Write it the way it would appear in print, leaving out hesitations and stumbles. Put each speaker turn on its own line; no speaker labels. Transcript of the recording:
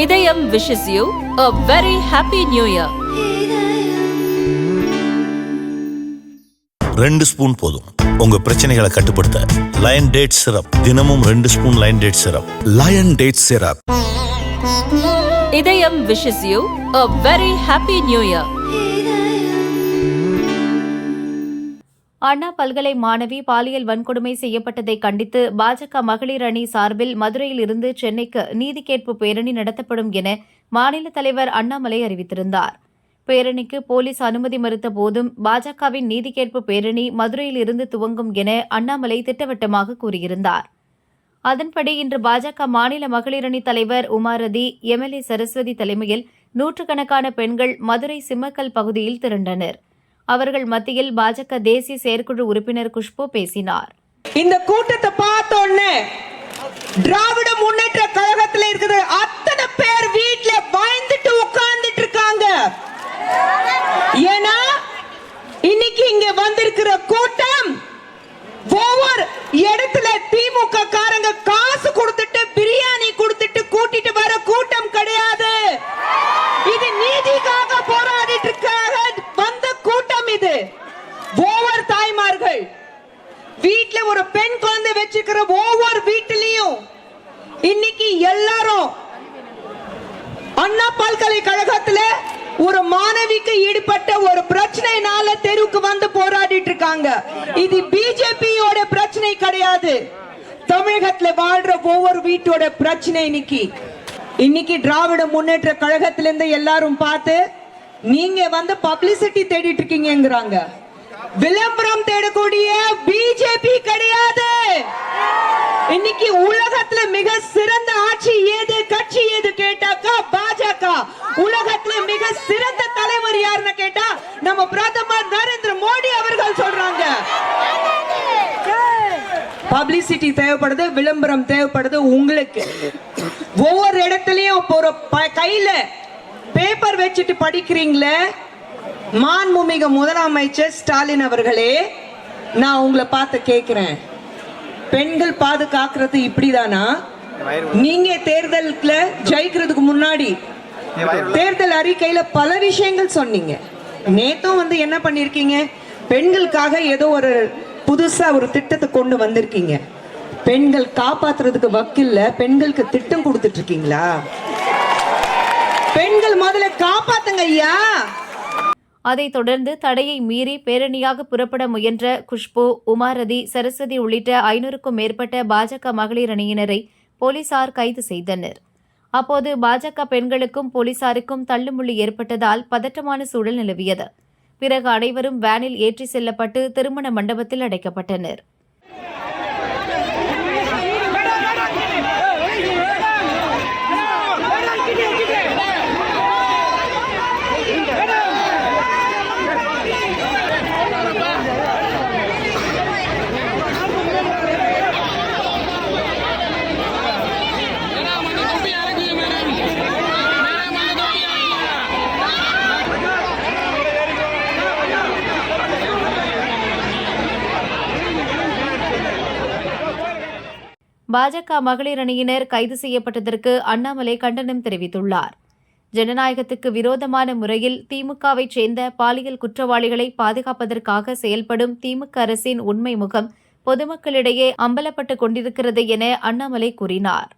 இதயம் wishes you a very happy new year.
2 spoon போதும் உங்க பிரச்சனைகளை கட்டுப்படுத்த. லயன் டேட் சிரப், தினமும் 2 spoon Lion Date Syrup.
Lion Date Syrup.
Idhayam wishes you a very happy new year.
Anna பல்கலை மாணவி பாலியல் வன்கொடுமை செய்யப்பட்டதை கண்டித்து பாஜக மகளிர் அணி சார்பில் மதுரையில் இருந்து சென்னைக்கு நீதி கேட்பு பேரணி நடத்தப்படும் என மாநில தலைவர் அண்ணாமலை அறிவித்திருந்தார். பேரணிக்கு போலீஸ் அனுமதி மறுத்த போதும் பாஜகவின் நீதி கேட்பு பேரணி மதுரையில் இருந்து துவங்கும் என அண்ணாமலை திட்டவட்டமாக கூறியிருந்தார். அதன்படி இன்று பாஜக மாநில மகளிர் அணி தலைவர் உமாரதி, எம்எல்ஏ சரஸ்வதி தலைமையில் நூற்றுக்கணக்கான பெண்கள் மதுரை சிம்மக்கல் பகுதியில் திரண்டனர். அவர்கள் மத்தியில் பாஜக தேசிய செயற்குழு உறுப்பினர் குஷ்பு பேசினார்.
இந்த கூட்டத்தை பார்த்தோன்னே திராவிட முன்னேற்ற கழகத்தில் இருக்கிற அத்தனை பேர் வீட்ல பயந்துட்டு உட்கார்ந்துட்டு இருக்காங்க. ஏன்னா இன்னைக்கு இங்க வந்திருக்கிற கூட்டம் ஒவ்வொரு இடத்துல திமுக காரங்க காசு கொடுத்துட்டு பிரியாணி கொடுத்துட்டு கூட்டிட்டு வர கூட்டம் கிடையாது. இது நீதிக்காக போராடிட்டு இருக்காங்க வந்த கூட்டம். இது ஒவ்வொரு தாய்மார்கள் வீட்ல ஒரு பெண் குழந்தை வச்சிருக்கிற ஒவ்வொரு வீட்டிலையும் இன்னைக்கு எல்லாரும் அண்ணா பல்கலைக்கழகத்துல ஒரு மாணவிக்கு ஈடுபட்ட ஒரு பிரச்சனைனால தெருவுக்கு வந்து போராடிட்டு இருக்காங்க. இது பிஜேபியோட பிரச்சனை கிடையாது. தமிழகத்துல வாழ்ற ஒவ்வொரு வீட்டோட பிரச்சனை. இன்னைக்கு திராவிட முன்னேற்ற கழகத்திலிருந்து எல்லாரும் பார்த்து நீங்க வந்து பப்ளிசிட்டி தேடிட்டு இருக்கீங்கிறாங்க. விளம்பரம் தேடக்கூடிய பிஜேபி கிடையாது. இன்னைக்கு உலகத்துல மிக சிறந்த ஆட்சி ஏது, கட்சி ஏது கேட்டாக்கா பாஜக. உலகத்துல மிக சிறந்த தலைவர் யாருன்னு கேட்டா நம்ம பிரதமர் நரேந்திர மோடி அவர்கள் சொல்றாங்க. பப்ளிசிட்டி தேவைப்படுது, விளம்பரம் தேவைப்படுது. உங்களுக்கு ஒவ்வொரு இடத்துலயும் கையில பேப்பர் வச்சுட்டு படிக்கிறீங்களே. மாண்புமிகு முதலமைச்சர் ஸ்டாலின் அவர்களே, நான் உங்களை பார்த்து கேட்கிறேன், பெண்கள் பாதுகாக்கிறது இப்படிதானா? நீங்க தேர்தலுக்குள்ள ஜெயிக்கிறதுக்கு முன்னாடி தேர்தல் அறிக்கையில பல விஷயங்கள் சொன்னீங்க. நேத்தும் வந்து என்ன பண்ணிருக்கீங்க? பெண்களுக்காக ஏதோ ஒரு புதுசா ஒரு திட்டத்தை கொண்டு வந்திருக்கீங்க. பெண்கள் காப்பாத்துறதுக்கு வக்கில்ல, பெண்களுக்கு திட்டம் கொடுத்துட்டு இருக்கீங்களா? பெண்கள் முதல்ல காப்பாத்துங்க ஐயா.
அதைத் தொடர்ந்து தடையை மீறி பேரணியாக புறப்பட முயன்ற குஷ்பு, உமாரதி, சரஸ்வதி உள்ளிட்ட 500க்கும் மேற்பட்ட பாஜக மகளிர் அணியினரை போலீசார் கைது செய்தனர். அப்போது பாஜக பெண்களுக்கும் போலீசாருக்கும் தள்ளுமுள்ளி ஏற்பட்டதால் பதற்றமான சூழல் நிலவியது. பிறகு அனைவரும் வேனில் ஏற்றி செல்லப்பட்டு திருமண மண்டபத்தில் அடைக்கப்பட்டனர். பாஜக மகளிர் அணியினர் கைது செய்யப்பட்டதற்கு அண்ணாமலை கண்டனம் தெரிவித்துள்ளார். ஜனநாயகத்துக்கு விரோதமான முறையில் திமுகவைச் சேர்ந்த பாலியல் குற்றவாளிகளை பாதுகாப்பதற்காக செயல்படும் திமுக அரசின் உண்மை முகம் பொதுமக்களிடையே அம்பலப்பட்டுக் கொண்டிருக்கிறது என அண்ணாமலை கூறினார்.